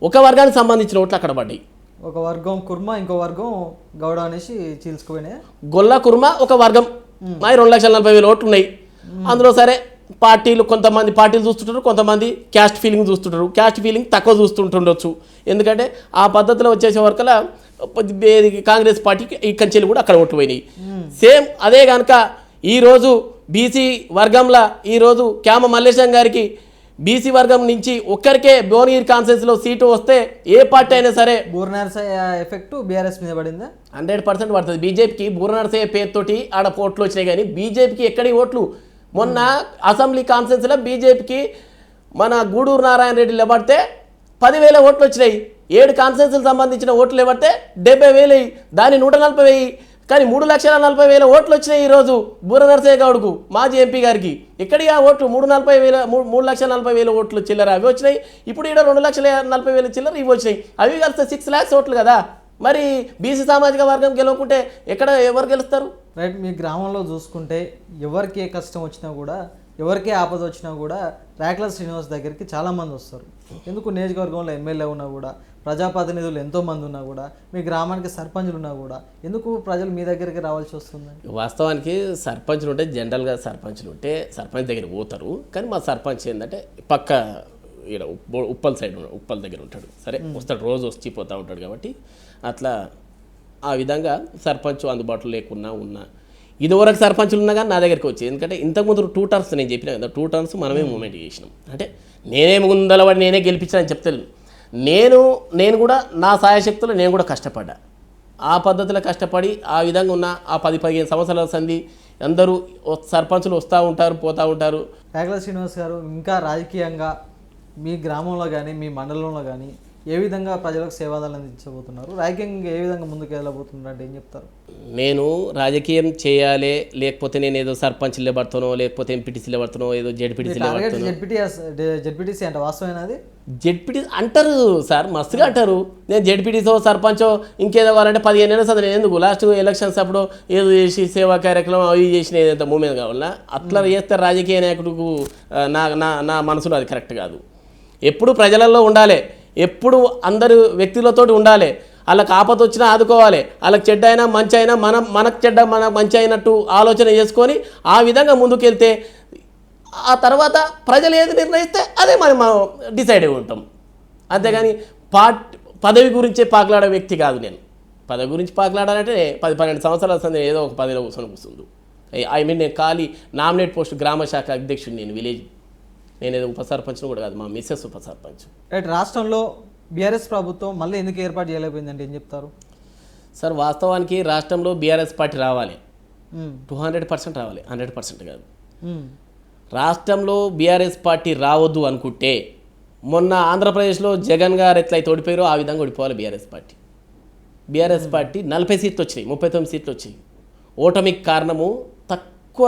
ఒక వర్గానికి సంబంధించిన ఓట్లు అక్కడ పడ్డాయి. ఒక వర్గం కుర్మ, ఇంకో వర్గం గౌడ అనేసి చీల్చుకుపోయినాయి. గొల్ల కుర్మ ఒక వర్గం 2,40,000 ఓట్లు ఉన్నాయి. అందులో సరే కొంతమంది పార్టీలు చూస్తుంటారు, కొంతమంది క్యాస్ట్ ఫీలింగ్ చూస్తుంటారు. క్యాస్ట్ ఫీలింగ్ తక్కువ చూస్తుంటుండొచ్చు. ఎందుకంటే ఆ పద్ధతిలో వచ్చేసే వరకలా కాంగ్రెస్ పార్టీకి ఈ కంచెలు కూడా అక్కడ ఓట్లు పోయినాయి. సేమ్ అదే కనుక ఈరోజు బీసీ వర్గంలో ఈరోజు క్యామ మల్లేశం గారికి బీసీ వర్గం నుంచి ఒక్కరికే భువనగిరి కాన్ఫరెన్స్లో సీటు వస్తే ఏ పార్టీ అయినా సరే బూర నరసయ్య ఎఫెక్ట్ బీఆర్ఎస్ మీద పడిందా? 100% పడుతుంది. బీజేపీకి బూర నరసయ్య పేరుతోటి ఆడ ఓట్లు వచ్చినాయి కానీ బీజేపీకి ఎక్కడి ఓట్లు. మొన్న అసెంబ్లీ కాన్ఫరెన్స్లో బీజేపీకి మన గూడూరు నారాయణ రెడ్డి లేబడితే 10,000 ఓట్లు వచ్చినాయి. 7 కాన్ఫరెన్స్లకు సంబంధించిన ఓట్లు లేబడితే 70,000, దాని 140,000. కానీ 3,40,000 ఓట్లు వచ్చినాయి ఈరోజు బూర నరసయ్య గౌడ్కు, మాజీ ఎంపీ గారికి. ఎక్కడి ఆ ఓట్లు 3,40,000 ఓట్లు చిల్లర అవి వచ్చినాయి. ఇప్పుడు ఇక్కడ 2,40,000 చిల్లర ఇవి వచ్చినాయి. అవి కలిస్తే 6 lakhs ఓట్లు కదా. మరి బీసీ సామాజిక వర్గం గెలవకుంటే ఎవరు గెలుస్తారు? రైట్. మీ గ్రామంలో చూసుకుంటే ఎవరికి ఏ కష్టం వచ్చినా కూడా, ఎవరికే ఆపద వచ్చినా కూడా రేఖల శ్రీనివాస్ దగ్గరికి చాలామంది వస్తారు. ఎందుకు నియోజకవర్గంలో ఎమ్మెల్యే ఉన్నా కూడా, ప్రజాప్రతినిధులు ఎంతోమంది ఉన్నా కూడా, మీ గ్రామానికి సర్పంచులు ఉన్నా కూడా ఎందుకు ప్రజలు మీ దగ్గరికి రావాల్సి వస్తుంది? వాస్తవానికి సర్పంచులు ఉంటే జనరల్గా సర్పంచులు ఉంటే సర్పంచ్ దగ్గర పోతారు. కానీ మా సర్పంచ్ ఏంటంటే పక్క ఇక్కడ ఉప్పల్ సైడ్ ఉప్పల్ దగ్గర ఉంటాడు. సరే వస్తాడు, రోజు వచ్చిపోతూ ఉంటాడు. కాబట్టి అట్లా ఆ విధంగా సర్పంచ్ అందుబాటులో లేకున్నా ఉన్నా ఇదివరకు సర్పంచులు ఉన్నా కానీ నా దగ్గరికి వచ్చేది. ఎందుకంటే ఇంతకుముందు 2 టర్మ్స్ నేను చెప్పిన కదా, 2 టర్మ్స్ మనమే మూమెంట్ చేసినాం. అంటే నేనే ముందలవాడి నేనే గెలిపించానని చెప్తాను. నేను కూడా నా సాయశక్తులు నేను కూడా కష్టపడ్డా. ఆ పద్ధతిలో కష్టపడి ఆ విధంగా ఉన్న ఆ 10-15 సంవత్సరాల సంధి అందరూ సర్పంచులు వస్తూ ఉంటారు, పోతూ ఉంటారు. రేఖల శ్రీనివాస్ గారు ఇంకా రాజకీయంగా మీ గ్రామంలో కానీ, మీ మండలంలో కానీ ఏ విధంగా ప్రజలకు సేవలు అందించబోతున్నారు, ర్యాంకింగ్ ఏ విధంగా ముందుకు వెళ్ళబోతున్నారు అంటే ఏం చెప్తారు? నేను రాజకీయం చేయాలి, లేకపోతే నేను ఏదో సర్పంచ్ నిలబడతానో, లేకపోతే ఎంపీటీసీ నిలబడతానో, ఏదో జెడ్పీటీసీ నిలబడతానో. జెడ్పీటీసీ అంటే వాస్తవమైన అది జెడ్పీటీ అంటారు సార్, మస్తుగా అంటారు. నేను జెడ్పీటీసో సర్పంచో ఇంకేదో కావాలంటే 15 ఏళ్ళ సార్ నేను ఎందుకు లాస్ట్ ఎలక్షన్స్ అప్పుడు ఏదో చేసి సేవా కార్యక్రమం అవి చేసిన ఏదైతే మూమెంట్ కావాలన్నా అట్లా చేస్తే రాజకీయ నాయకుడికి నా నా నా మనసులో అది కరెక్ట్ కాదు. ఎప్పుడు ప్రజలలో ఉండాలి, ఎప్పుడు అందరు వ్యక్తులతోటి ఉండాలి. వాళ్ళకి ఆపద వచ్చినా ఆదుకోవాలి, వాళ్ళకి చెడ్డ అయినా మంచి అయినా మనకు చెడ్డ మనకు మంచి అయినట్టు ఆలోచన చేసుకొని ఆ విధంగా ముందుకెళ్తే ఆ తర్వాత ప్రజలు ఏది నిర్ణయిస్తే అదే మనం డిసైడ్ అయి ఉంటాం. అంతేగాని పదవి గురించే పాకులాడే వ్యక్తి కాదు నేను. పదవి గురించి పాకులాడాలంటే 10-12 సంవత్సరాల సంది ఏదో ఒక పదవిలో కూర్చొని నేను ఖాళీ నామినేట్ పోస్ట్ గ్రామ శాఖ అధ్యక్షుడు, నేను విలేజ్, నేను ఏదో ఉప సర్పంచ్ను కూడా కాదు, మా మిస్సెస్ ఉప సర్పంచ్. రైట్. రాష్ట్రంలో బీఆర్ఎస్ ప్రభుత్వం మళ్ళీ ఎందుకు ఏర్పాటు చేయలేకపోయిందంటే ఏం చెప్తారు? సార్ వాస్తవానికి రాష్ట్రంలో బీఆర్ఎస్ పార్టీ రావాలి, 200% రావాలి, 100% కాదు. రాష్ట్రంలో బీఆర్ఎస్ పార్టీ రావద్దు అనుకుంటే మొన్న ఆంధ్రప్రదేశ్లో జగన్ గారు ఎట్లయితే ఓడిపోయారో ఆ విధంగా ఓడిపోవాలి బీఆర్ఎస్ పార్టీ. బీఆర్ఎస్ పార్టీ 40 సీట్లు వచ్చినాయి, 39 సీట్లు వచ్చాయి. ఓటమికి కారణము తక్కువ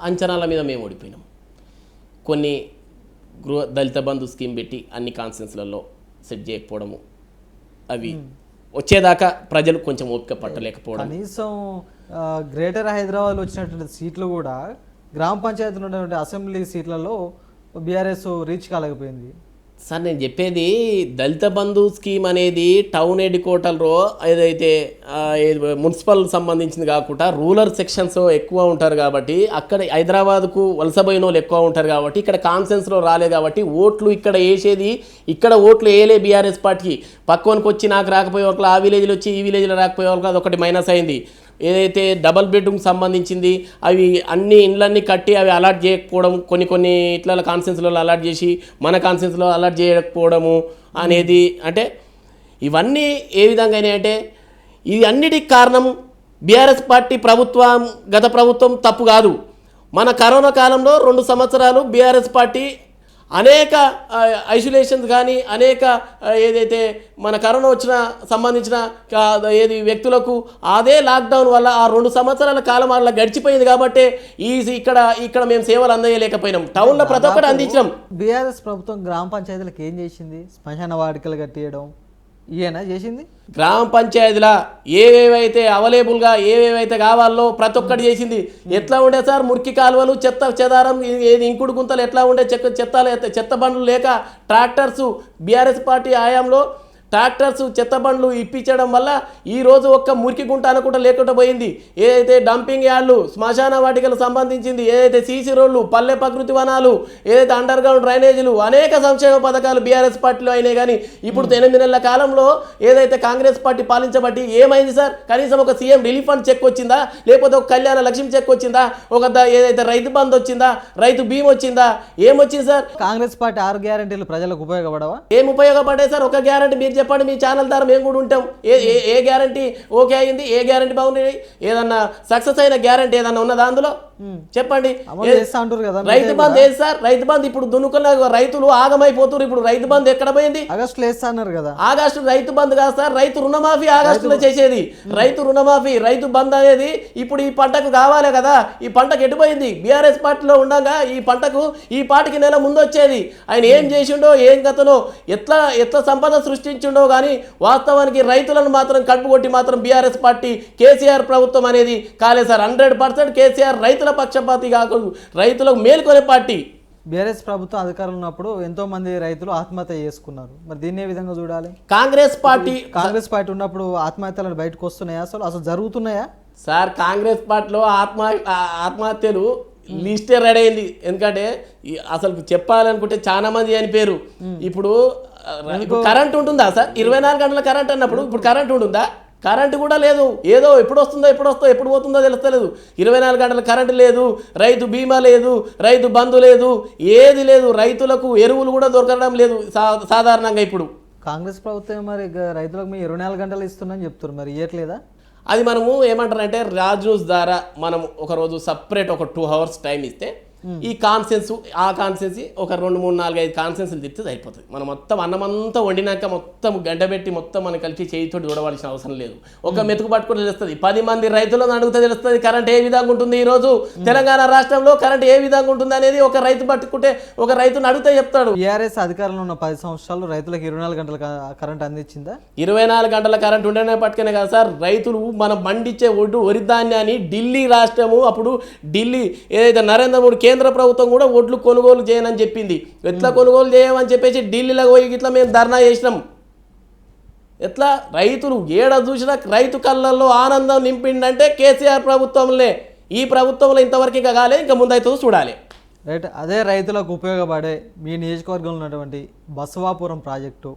అంచనాల మీద మేము ఓడిపోయినాం. కొన్ని దళిత బంధు స్కీమ్ పెట్టి అన్ని కాన్స్టిట్యూన్సీలలో సెట్ చేయకపోవడము, అవి వచ్చేదాకా ప్రజలు కొంచెం ఓపిక పట్టలేకపోవడం. కనీసం గ్రేటర్ హైదరాబాద్లో వచ్చినటువంటి సీట్లు కూడా గ్రామ పంచాయతీలో ఉన్నటువంటి అసెంబ్లీ సీట్లలో బీఆర్ఎస్ రీచ్ కాలేకపోయింది. సార్ నేను చెప్పేది దళిత బంధు స్కీమ్ అనేది టౌన్ హెడ్ క్వార్టర్లో ఏదైతే మున్సిపల్ సంబంధించింది కాకుండా రూరల్ సెక్షన్స్ ఎక్కువ ఉంటారు కాబట్టి అక్కడ హైదరాబాద్కు వలసపోయిన వాళ్ళు ఎక్కువ ఉంటారు కాబట్టి ఇక్కడ కాన్సెన్స్లో రాలే కాబట్టి ఓట్లు ఇక్కడ వేసేది, ఇక్కడ ఓట్లు వేయలే బీఆర్ఎస్ పార్టీకి. పక్కనకి వచ్చి నాకు రాకపోయే వాళ్ళకి ఆ విలేజ్లో వచ్చి ఈ విలేజ్లో రాకపోయే వాళ్ళకి అదొకటి మైనస్ అయింది. ఏదైతే డబల్ బెడ్రూమ్ సంబంధించింది అవి అన్ని ఇండ్లన్నీ కట్టి అవి అలాట్ చేయకపోవడం, కొన్ని ఇట్ల కాన్స్టిట్యూన్సీలలో అలాట్ చేసి మన కాన్స్టిట్యూన్సీలో అలాట్ చేయకపోవడము అనేది, అంటే ఇవన్నీ ఏ విధంగా అంటే ఇది అన్నిటికి కారణం బీఆర్ఎస్ పార్టీ ప్రభుత్వం, గత ప్రభుత్వం తప్పు కాదు. మన కరోనా కాలంలో 2 సంవత్సరాలు బీఆర్ఎస్ పార్టీ అనేక ఐసోలేషన్స్ కానీ అనేక ఏదైతే మన కరోనా వచ్చిన సంబంధించిన ఏది వ్యక్తులకు అదే లాక్డౌన్ వల్ల ఆ 2 సంవత్సరాల కాలం అలా గడిచిపోయింది కాబట్టి ఇక్కడ మేము సేవలు అందజేయలేకపోయినాం. టౌన్లో ప్రతి ఒక్కటి అందించాం. బీఆర్ఎస్ ప్రభుత్వం గ్రామ పంచాయతీలకు ఏం చేసింది? శ్మశాన వాటికలు కట్టియడం ఈయన చేసింది. గ్రామ పంచాయతీల ఏవేవైతే అవైలబుల్గా ఏవేవైతే కావాలో ప్రతి ఒక్కటి చేసింది. ఎట్లా ఉండే సార్ మురికి కాలువలు, చెత్త చెదారం, ఏది ఇంకుడు గుంతలు ఎట్లా ఉండే, చెత్త బండ్లు లేక ట్రాక్టర్స్ బీఆర్ఎస్ పార్టీ హయాంలో ట్రాక్టర్స్ చెత్త బండ్లు ఇప్పించడం వల్ల ఈరోజు ఒక్క మురికి గుంట అనుకుంటా లేకుండా పోయింది. ఏదైతే డంపింగ్ యార్డ్లు, శ్మశాన వాటికలకు సంబంధించింది, ఏదైతే సీసీ రోడ్లు, పల్లె ప్రకృతి వనాలు, ఏదైతే అండర్ గ్రౌండ్ డ్రైనేజీలు, అనేక సంక్షేమ పథకాలు బీఆర్ఎస్ పార్టీలో అయినాయి. కానీ ఇప్పుడు 8 నెలల కాలంలో ఏదైతే కాంగ్రెస్ పార్టీ పాలించబట్టి ఏమైంది సార్? కనీసం ఒక సీఎం రిలీఫ్ ఫండ్ చెక్ వచ్చిందా? లేకపోతే ఒక కళ్యాణ లక్ష్మి చెక్ వచ్చిందా? ఏదైతే రైతు బంధు వచ్చిందా? రైతు బీమా వచ్చిందా? ఏమొచ్చింది సార్? కాంగ్రెస్ పార్టీ 6 గ్యారెంటీలు ప్రజలకు ఉపయోగపడవా? ఏం ఉపయోగపడ్డాయి సార్? ఒక గ్యారెంటీ మీరు చెప్పండి, మీ ఛానల్ ద్వారా మేము కూడా ఉంటాం. ఏ గ్యారెంటీ ఓకే అయింది? ఏ గ్యారెంటీ బాగుంది? ఏదన్నా సక్సెస్ అయిన గ్యారెంటీ ఏదన్నా ఉన్నదా అందులో చెప్పండి. రైతు బంధు ఏది సార్? రైతు బంధు ఇప్పుడు దున్నుకున్న రైతులు ఆగమైపోతున్నారు. ఇప్పుడు రైతు బంధు ఎక్కడ పోయింది? ఆగస్టు రైతు బంధు కాదు సార్, రైతు రుణమాఫీ ఆగస్టులో చేసేది. రైతు రుణమాఫీ, రైతు బంధు అనేది ఇప్పుడు ఈ పంటకు కావాలి కదా. ఈ పంటకు ఎటుపోయింది? బీఆర్ఎస్ పార్టీలో ఉండగా ఈ పార్టీకి నెల ముందు వచ్చేది. ఆయన ఏం చేసిండో, ఏం కథనో, ఎట్లా సంపద సృష్టించిండో కానీ వాస్తవానికి రైతులను మాత్రం కడుపు కొట్టి మాత్రం బీఆర్ఎస్ పార్టీ కేసీఆర్ ప్రభుత్వం అనేది కాలే సార్. 100% కేసీఆర్ రైతుల పక్షపాతి కాకుండా రైతులకు మేలుకొనే పార్టీ. బీఆర్ఎస్ ప్రభుత్వం అధికారంలో ఉన్నప్పుడు ఎంతో మంది రైతులు ఆత్మహత్య చేసుకున్నారు. మరి దీన్ని ఏ విధంగా చూడాలి? కాంగ్రెస్ పార్టీ ఉన్నప్పుడు ఆత్మహత్యలు బయటకు వస్తున్నాయా? అసలు జరుగుతున్నాయా సార్? కాంగ్రెస్ పార్టీలో ఆత్మహత్యలు లిస్టే రెడీ అయింది. ఎందుకంటే అసలు చెప్పాలనుకుంటే చాలా మంది చనిపోయారు. ఇప్పుడు కరెంట్ ఉంటుందా సార్? 24 గంటల కరెంట్ అన్నప్పుడు ఇప్పుడు కరెంట్ ఉంటుందా? కరెంటు కూడా లేదు. ఏదో ఎప్పుడు పోతుందో తెలుస్తలేదు. 24 గంటల కరెంటు లేదు, రైతు బీమా లేదు, రైతు బంధు లేదు, ఏది లేదు. రైతులకు ఎరువులు కూడా దొరకడం లేదు సాధారణంగా. ఇప్పుడు కాంగ్రెస్ ప్రభుత్వం మరి రైతులకు 24 గంటలు ఇస్తుందని చెప్తున్నారు, మరి ఇవ్వట్లేదా? అది మనము ఏమంటారంటే రాజ్ న్యూస్ ద్వారా మనం ఒకరోజు సపరేట్ ఒక 2 hours టైం ఇస్తే ఈ కాన్సెన్స్ ఆ కాన్సెన్స్ ఒక 2, 3, 4, 5 కాన్సెన్స్లు తిప్పితే సరిపోతుంది. మనం మొత్తం అన్నమంతా వండినాక మొత్తం గంటబెట్టి మొత్తం మనం కలిసి చేయితో చూడవలసిన అవసరం లేదు. ఒక మెతుకు పట్టుకుని తెలుస్తుంది. 10 మంది రైతులను అడిగితే తెలుస్తుంది కరెంట్ ఏ విధంగా ఉంటుంది. ఈరోజు తెలంగాణ రాష్ట్రంలో కరెంట్ ఏ విధంగా ఉంటుంది అనేది ఒక రైతు పట్టుకుంటే ఒక రైతుని అడిగితే చెప్తాడు. టీఆర్ఎస్ అధికారంలో ఉన్న 10 సంవత్సరాలు రైతులకు 24 గంటల కరెంట్ అందించిందా? 24 గంటల కరెంట్ ఉండనే పట్టుకునే కదా సార్. రైతులు మనం పండించే వరి ధాన్యాన్ని ఢిల్లీ రాష్ట్రము అప్పుడు ఢిల్లీ ఏదైతే నరేంద్ర మోడీ కేంద్ర ప్రభుత్వం కూడా ఒడ్లు కొనుగోలు చేయనని చెప్పింది. ఎట్లా కొనుగోలు చేయమని చెప్పేసి ఢిల్లీలో పోయి ఇట్లా మేము ధర్నా చేసినాం. ఎట్లా రైతులు ఏడ చూసినా రైతు కళ్ళల్లో ఆనందం నింపిండంటే కేసీఆర్ ప్రభుత్వంలో. ఈ ప్రభుత్వంలో ఇంతవరకు ఇంకా కాలే, ఇంకా ముందైతుందో చూడాలి. రైట్. అదే రైతులకు ఉపయోగపడే మీ నియోజకవర్గంలో ఉన్నటువంటి బసవాపురం ప్రాజెక్టు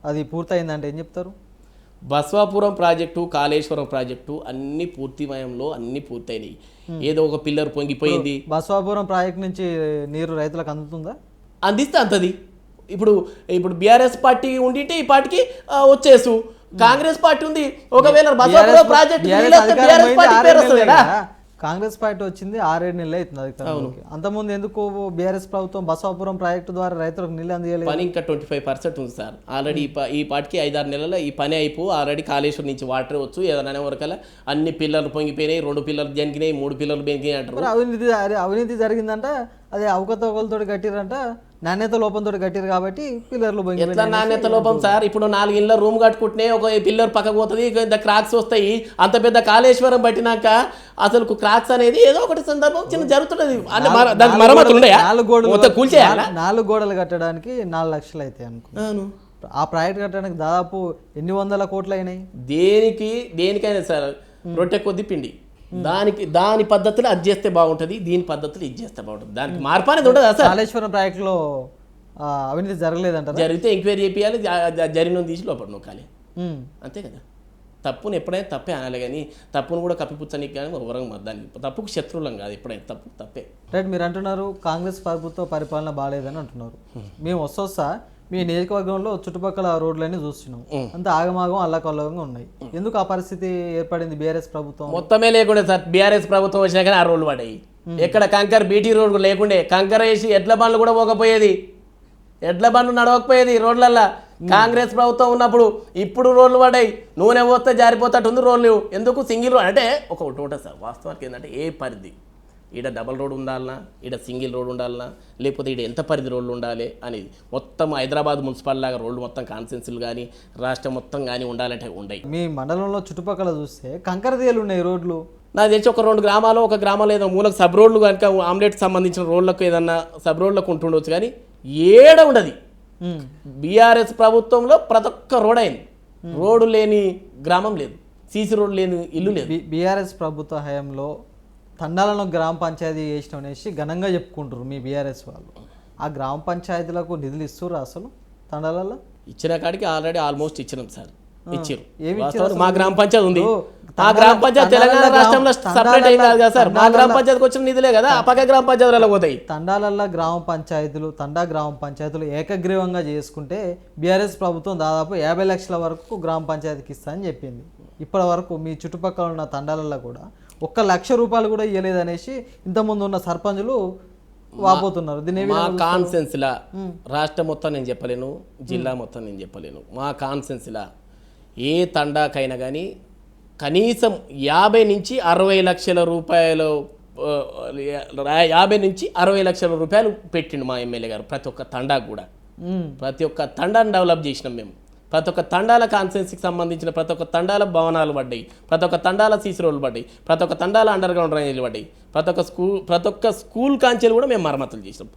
అది పూర్తయిందంటే ఏం చెప్తారు? బసవాపురం ప్రాజెక్టు, కాళేశ్వరం ప్రాజెక్టు అన్ని పూర్తిమయంలో అన్ని పూర్తయినాయి. ఏదో ఒక పిల్లర్ పొంగిపోయింది. బసవాపురం ప్రాజెక్ట్ నుంచి నీరు రైతులకు అందుతుందా? అందిస్తే అంతది. ఇప్పుడు బీఆర్ఎస్ పార్టీ ఉండింటే ఈ పార్టీకి వచ్చేసు. కాంగ్రెస్ పార్టీ ఉంది, ఒకవేళ బసవాపురం ప్రాజెక్టు బీఆర్ఎస్ పార్టీ పేరు వస్తుంది కదా. కాంగ్రెస్ పార్టీ వచ్చింది 6-7 నెలలు అవుతుంది అధికారంలోకి. అంతకుముందు ఎందుకు బీఆర్ఎస్ ప్రభుత్వం బసవాపురం ప్రాజెక్టు ద్వారా రైతులకు నీళ్ళు అందజేయలేదు? పని ఇంకా 25% ఉంది సార్. ఆల్రెడీ ఈ పాటికి 5-6 నెలల ఈ పని అయిపో ఆల్రెడీ కాళేశ్వరం నుంచి వాటర్ వచ్చు. ఏదైనా వరకల్లా అన్ని పిల్లలు పొంగిపోయినాయి, 2 పిల్లలు జనికినాయి, 3 పిల్లలు బెనికినాయి అంటారు. అవినీతి జరిగిందంట, అదే అవకతవకలతో కట్టిరంట, నాణ్యత లోపంతో కట్టిరు కాబట్టి పిల్లర్లు ఎట్లా నాణ్యత లోపం సార్? ఇప్పుడు 4 ఇళ్ళ రూమ్ కట్టుకుంటే ఒక పిల్లర్ పక్కకు పోతుంది, ఇంత క్రాక్స్ వస్తాయి. అంత పెద్ద కాళేశ్వరం పట్టినాక అసలు క్రాక్స్ అనేది ఏదో ఒకటి సందర్భం చిన్న జరుగుతున్నది. దానికి మరమ్మతులు ఉన్నాయా? 4 గోడలు కట్టడానికి 4 లక్షలు అవుతాయి అనుకున్నాను. ఆ ప్రాజెక్ట్ కట్టడానికి దాదాపు ఎన్ని వందల కోట్లు అయినాయి. దేనికైనా సార్ రొట్టె కొద్ది పిండి. దాని పద్ధతులు అది చేస్తే బాగుంటుంది, దీని పద్ధతులు ఇది చేస్తే బాగుంటుంది. దానికి మార్పు అనేది ఉండదు సార్. కాళేశ్వరం ప్రాజెక్టులో అవినీతి జరగలేదంట. జరిగితే ఎంక్వైరీ చేయాలి, జరిగిన తీసి లోపల నొక్కాలి, అంతే కదా. తప్పును ఎప్పుడైనా తప్పే అనాలి, కానీ తప్పును కూడా కప్పిపుచ్చనికి కానీ వరంగా దానికి తప్పుకు శత్రువులం కాదు. ఎప్పుడైనా తప్పే. రైట్. మీరు అంటున్నారు కాంగ్రెస్ ప్రభుత్వ పరిపాలన బాగాలేదని అంటున్నారు. మేము వస్తా మీ నియోజకవర్గంలో చుట్టుపక్కల రోడ్లన్నీ చూస్తున్నాం, అంత ఆగమాగం అల్లకల్లంగా ఉన్నాయి. ఎందుకు ఆ పరిస్థితి ఏర్పడింది? బీఆర్ఎస్ ప్రభుత్వం మొత్తమే లేకుండే సార్. బీఆర్ఎస్ ప్రభుత్వం వచ్చినా కానీ ఆ రోడ్లు పడ్డాయి. ఎక్కడ కంకర్ బీటీ రోడ్డు లేకుండే, కంకర వేసి ఎడ్ల బండ్లు కూడా పోకపోయేది, ఎడ్ల బండ్లు నడవకపోయేది రోడ్లల్లా. కాంగ్రెస్ ప్రభుత్వం ఉన్నప్పుడు ఇప్పుడు రోడ్లు పడ్డాయి. నూనె పోస్తే జారిపోతట్టుంది రోడ్లు. ఎందుకు సింగిల్ రోడ్ అంటే ఒకటి ఉంటుంది సార్. వాస్తవానికి ఏంటంటే ఏ పరిధి ఈడ డబల్ రోడ్ ఉండాలన్నా, ఈడ సింగిల్ రోడ్ ఉండాలన్నా, లేకపోతే ఈడ ఎంత పరిధి రోడ్లు ఉండాలి అనేది మొత్తం హైదరాబాద్ మున్సిపల్ లాగా రోడ్లు మొత్తం కాన్సెన్సులు కానీ రాష్ట్రం మొత్తం కానీ ఉండాలంటే ఉండయి. మీ మండలంలో చుట్టుపక్కల చూస్తే కంకరదేలు ఉన్నాయి రోడ్లు. నాకు తెలిసి ఒక 2 గ్రామాలు, ఒక గ్రామాలు ఏదో మూలకు సబ్ రోడ్లు కనుక ఆమ్లెట్ సంబంధించిన రోడ్లకు ఏదన్నా సబ్ రోడ్లకు ఉంటుండొచ్చు, కానీ ఏడ ఉండదు. బీఆర్ఎస్ ప్రభుత్వంలో ప్రతి ఒక్క రోడ్ అయింది. రోడ్డు లేని గ్రామం లేదు, సీసీ రోడ్డు లేని ఇల్లు లేదు. బీఆర్ఎస్ ప్రభుత్వ హయాంలో తండాలను గ్రామ పంచాయతీ చేసినాం అనేసి ఘనంగా చెప్పుకుంటారు మీ బీఆర్ఎస్ వాళ్ళు. ఆ గ్రామ పంచాయతీలకు నిధులు ఇస్తుర్రా అసలు? తండాలలో ఇచ్చిన కాడికి ఆల్రెడీ ఆల్మోస్ట్ ఇచ్చినాం సార్. ఇచ్చారు. మా గ్రామ పంచాయతీ ఉంది. ఆ గ్రామ పంచాయతీ తెలంగాణ రాష్ట్రంలో సపరేట్ ఏం కాదు కదా సార్. మా గ్రామ పంచాయతీకి వచ్చిన నిధులే కదా ఆ పక్క గ్రామ పంచాయతీలలో పోతాయి. తండాలల్లో గ్రామ పంచాయతీలు, తండా గ్రామ పంచాయతీలు ఏకగ్రీవంగా చేసుకుంటే బీఆర్ఎస్ ప్రభుత్వం దాదాపు 50 లక్షల వరకు గ్రామ పంచాయతీకి ఇస్తా అని చెప్పింది. ఇప్పటి వరకు మీ చుట్టుపక్కల ఉన్న తండాలలో కూడా 1 లక్ష రూపాయలు కూడా ఇవ్వలేదనేసి ఇంతకుముందు ఉన్న సర్పంచులు వాపోతున్నారు. మా కాన్సెన్స్లా రాష్ట్రం మొత్తం నేను చెప్పలేను, జిల్లా మొత్తం నేను చెప్పలేను. మా కాన్సెన్స్లా ఏ తండాకైనా కానీ కనీసం 50 నుంచి 60 లక్షల రూపాయలు 50 నుంచి 60 లక్షల రూపాయలు పెట్టిండు మా ఎమ్మెల్యే గారు. ప్రతి ఒక్క తండాకు కూడా ప్రతి ఒక్క తండాను డెవలప్ చేసినాం మేము. ప్రతి ఒక్క తండాల కాన్సెన్సీకి సంబంధించిన ప్రతి ఒక్క తండాల భవనాలు పడ్డాయి, ప్రతి ఒక్క తండాల సీసీ రోడ్లు పడ్డాయి, ప్రతి ఒక్క తండాల అండర్ గ్రౌండ్ డ్రైనేజీలు పడ్డాయి, ప్రతి ఒక్క స్కూల్ కాంచెలు కూడా మేము మరమ్మతులు చేసినాం.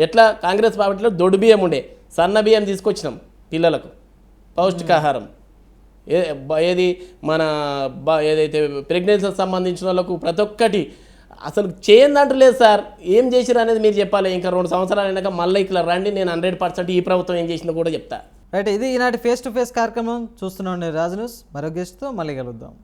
ఎట్లా కాంగ్రెస్ పార్టీలో దొడ్డు బియ్యం ఉండే, సన్న బియ్యం తీసుకొచ్చినాం పిల్లలకు పౌష్టికాహారం. ఏది మన ఏదైతే ప్రెగ్నెన్సీకి సంబంధించిన వాళ్ళకు ప్రతి ఒక్కటి అసలు చేయందంటూ లేదు సార్. ఏం చేసిరు అనేది మీరు చెప్పాలి. ఇంకా 2 సంవత్సరాలు అయినాక మళ్ళీ ఇట్లా రండి, నేను 100% ఈ ప్రభుత్వం ఏం చేసిందో కూడా చెప్తా. రైట్. ఇది ఈనాటి ఫేస్ టు ఫేస్ కార్యక్రమం. చూస్తున్నాం రాజు న్యూస్. మరో గెస్ట్తో మళ్ళీ కలుద్దాం.